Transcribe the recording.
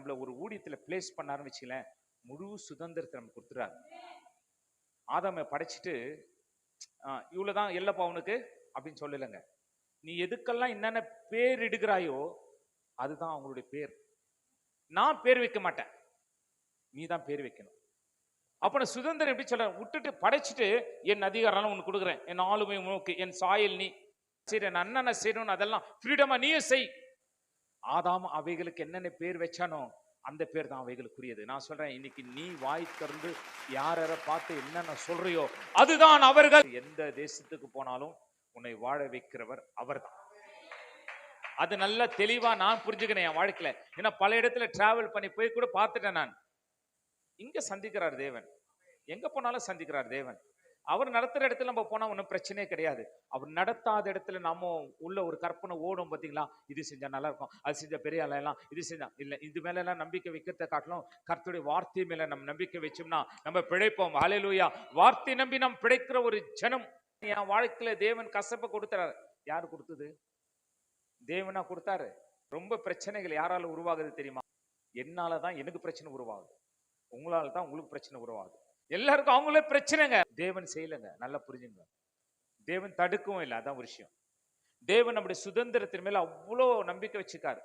நம்மள ஒரு ஊழியத்துல பிளேஸ் பண்ணாருன்னு வச்சுக்கலேன், முழு சுதந்திரத்தை நம்ம கொடுத்துறாரு. ஆதாமை படைச்சிட்டு இவ்வளவுதான் இல்லப்பா உனக்கு அப்படின்னு சொல்லலைங்க. நீ எதுக்கெல்லாம் என்னென்ன பேர் இடுகிறாயோ அதுதான் அவங்களுடைய பேர். நான் பேர் வைக்க மாட்டேன், நீ தான் பேர் வைக்கணும். அப்ப நான் சுதந்திரம் எப்படி சொல்ற, விட்டுட்டு படைச்சிட்டு என் அதிகாரம் உனக்கு கொடுக்குறேன், என் ஆளுமை உனக்கு, என் சாயல் நீ சரி, என் அண்ணனை செய்யணும், அதெல்லாம் ஃப்ரீடமா நீயும் செய். ஆதாம் அவைகளுக்கு என்னென்ன பேர் வச்சானோ அந்த பேர் தான் அவைகளுக்குரியது. நான் சொல்றேன், இன்னைக்கு நீ வாய் திறந்து யார பார்த்து என்னென்ன சொல்றியோ அதுதான் அவர்கள். எந்த தேசத்துக்கு போனாலும் உன்னை வாழ வைக்கிறவர் அவர்தான். அது நல்ல தெளிவா நான் புரிஞ்சுக்கிறேன் என் வாழ்க்கையில. ஏன்னா பல இடத்துல டிராவல் பண்ணி போய் கூட பார்த்துட்டேன் நான். இங்க சந்திக்கிறார் தேவன், எங்க போனாலும் சந்திக்கிறார் தேவன். அவர் நடத்துற இடத்துல நம்ம போனா ஒன்றும் பிரச்சனையே கிடையாது. அவர் நடத்தாத இடத்துல நம்ம உள்ள ஒரு கற்பனை ஓடும் பார்த்தீங்களா, இது செஞ்சா நல்லா இருக்கும், அது செஞ்சா பெரிய ஆளெல்லாம், இது செஞ்சா இல்லை, இது மேல எல்லாம் நம்பிக்கை வைக்கிறத காட்டிலும் கர்த்தருடைய வார்த்தை மேல நம்ம நம்பிக்கை வச்சோம்னா நம்ம பிழைப்போம். ஹல்லேலூயா. வார்த்தை நம்பி நாம் பிழைக்கிற ஒரு ஜனம். என் வாழ்க்கையில தேவன் கசப்பை கொடுத்தாரு. யாரு கொடுத்தது? தேவனா கொடுத்தாரு. ரொம்ப பிரச்சனைகள் யாரால உருவாகுது தெரியுமா? என்னாலதான் எனக்கு பிரச்சனை உருவாகுது, உங்களால தான் உங்களுக்கு பிரச்சனை உருவாகுது. எல்லாருக்கும் அவங்களே பிரச்சனைங்க. தேவன் செய்யலைங்க, நல்லா புரிஞ்சுங்க. தேவன் தடுக்கவும் இல்லை, அதான் ஒரு விஷயம். தேவன் நம்முடைய சுதந்திரத்தின் மேல அவ்வளோ நம்பிக்கை வச்சுக்காரு.